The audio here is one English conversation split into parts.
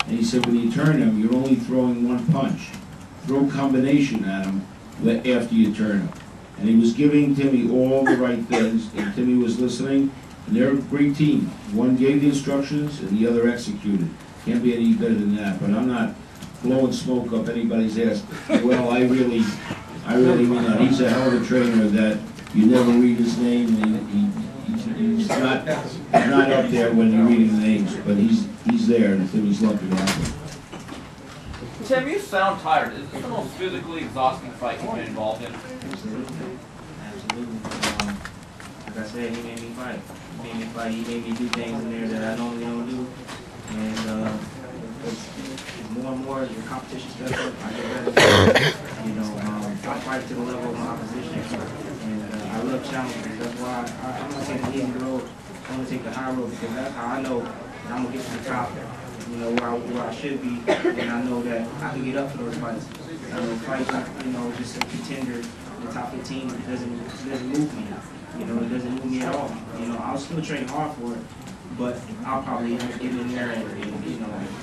And he said, when you turn him, you're only throwing one punch. Throw combination at him after you turn him. And he was giving Timmy all the right things, and Timmy was listening, and they're a great team. One gave the instructions, and the other executed. Can't be any better than that, but I'm not blowing smoke up anybody's ass. Well, I really mean that. He's a hell of a trainer that you never read his name, and he's not up there when you're reading the names, but he's there, and Timmy's lucky to have him. Tim, you sound tired. Is this the most physically exhausting fight you've been involved in? Absolutely. Like I said, he made me fight. He made me do things in there that I normally don't do. And more and more, the competition steps up. I get better. I fight to the level of my opposition. And I love challenges. That's why I'm going to take the easy road. I'm going to take the high road because that's how I know that I'm going to get to the top. Where I should be, and I know that I can get up for those fights. I know fights, just a contender in the top 15 doesn't move me. It doesn't move me at all. I'll still train hard for it, but I'll probably end up getting in there and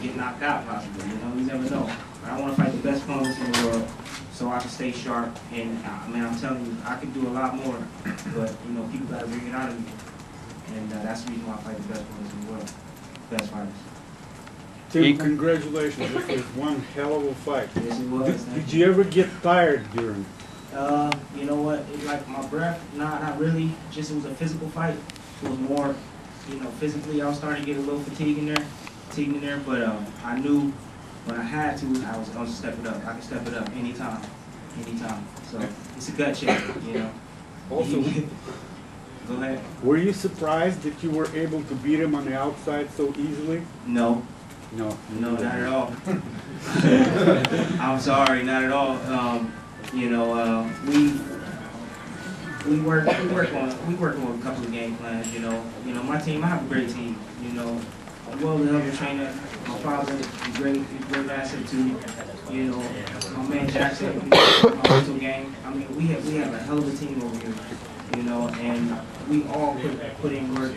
get knocked out possibly. You never know. But I want to fight the best opponents in the world so I can stay sharp. And I'm telling you, I could do a lot more, but people got to bring it out of me, and that's the reason why I fight the best opponents in the world, best fighters. Tim, congratulations. This was one hell of a fight. Yes, it was. Did you ever get tired during? You know what? Like my breath, not really. Just it was a physical fight. It was more, physically I was starting to get a little fatigue in there. But I knew when I had to, I was going to step it up. I can step it up anytime. So it's a gut check, Also, go ahead. Were you surprised that you were able to beat him on the outside so easily? No, not at all. I'm sorry, not at all. We work on a couple of game plans. My team. I have a great team. I'm well-developed trainer. My father is a great asset too. My man Jackson, my mental game. We have a hell of a team over here. And we all put in work,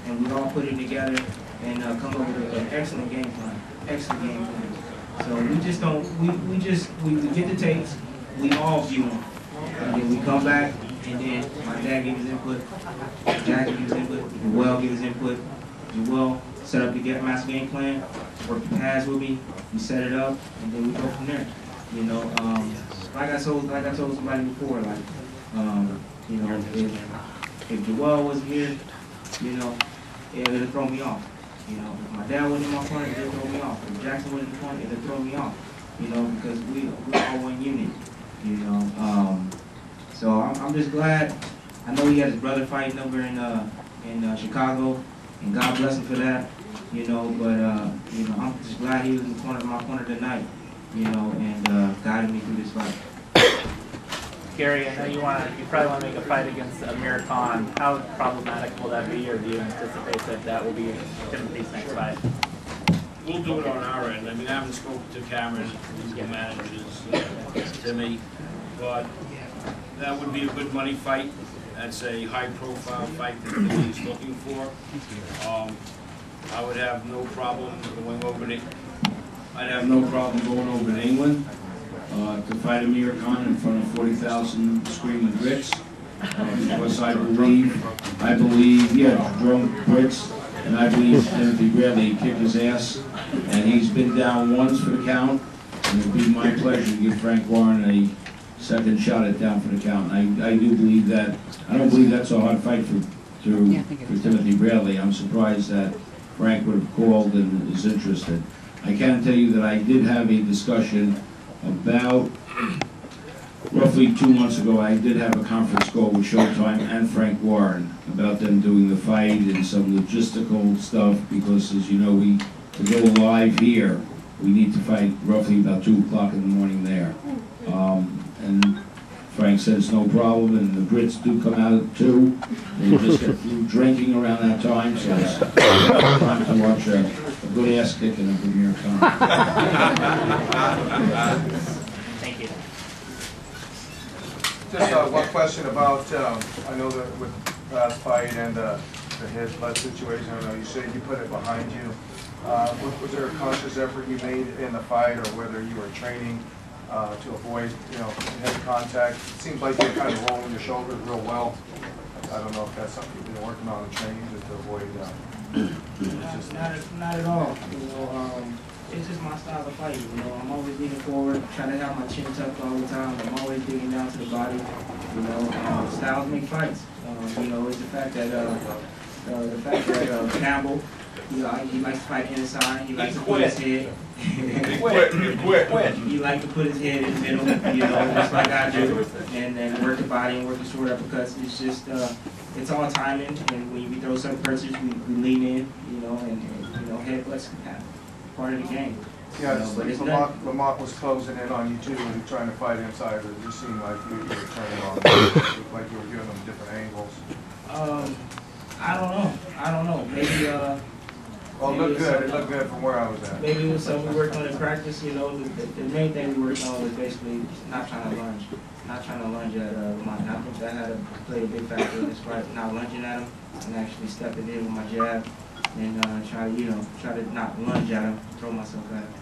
and we all put it together. And come up with an excellent game plan. So we get the tapes, we all view them, and then we come back, and then my dad gave his input, Jack gave his input, Joel gave his input, Joel set up the master game plan, worked the pads with me, we set it up, and then we go from there. Like I told somebody before, if Joel wasn't here, it would have thrown me off. If my dad wasn't in my corner, it would throw me off. If Jackson wasn't in the corner, it would throw me off. Because we're all one unit. So I'm just glad. I know he had his brother fighting over in Chicago, and God bless him for that. But I'm just glad he was in my corner tonight. And guided me through this fight. Gary, I know you probably want to make a fight against Amir Khan. How problematic will that be, or do you anticipate that will be Timothy's next fight? We'll do it on our end. I haven't spoken to Cameron, who manages Timmy, but that would be a good money fight. That's a high-profile fight that Timmy's looking for. I would have no problem going over to. I'd have no problem going over to England to fight Amir Khan in front of 40,000 screaming Brits, because I believe, drunk Brits, and I believe Timothy Bradley kicked his ass, and he's been down once for the count, and it would be my pleasure to give Frank Warren a second shot at down for the count. And I do believe that. I don't believe that's a hard fight for Timothy Bradley. I'm surprised that Frank would have called and is interested. I can tell you that I did have a discussion about roughly 2 months ago. I did have a conference call with Showtime and Frank Warren about them doing the fight and some logistical stuff, because as you know, to go live here, we need to fight roughly about 2 o'clock in the morning there. And Frank says no problem, and the Brits do come out at 2. They just get through drinking around that time, so it's time to watch a good ass kicking of Amir Khan. Thank you. Just one question about, I know that with last fight and the head butt situation, I know you said you put it behind you. Was there a conscious effort you made in the fight, or whether you were training to avoid, head contact? It seems like you're kind of rolling your shoulders real well. I don't know if that's something you've been working on in training, just to avoid. Not at all. It's just my style of fight. I'm always leaning forward, trying to have my chin tucked all the time. I'm always digging down to the body. Styles make fights. It's the fact that Campbell, he likes to fight inside. He likes to put his head. He likes to put his head in the middle, just like I do, and then work the body and work the short uppercuts. It's just, it's all timing. And when we throw some punches, we lean in, and headbutts happen. Part of the game. Yeah, Lamont was closing in on you too, and trying to fight inside. It just seemed like you were turning on them. It looked like you were giving them different angles. I don't know. Maybe Well, it looked good. It looked good from where I was at. maybe it was something we worked on in practice. The main thing we worked on was basically not trying to lunge at Lamont. And I think that had to play a big factor in this fight. Not lunging at him and actually stepping in with my jab. And try to not lunge at him, throw myself at him.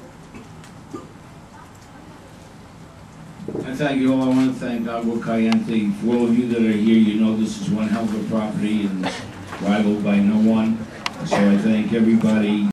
I thank you all. I want to thank Agua Caliente. For all of you that are here, this is one hell of a property and it's rivaled by no one. So I thank everybody.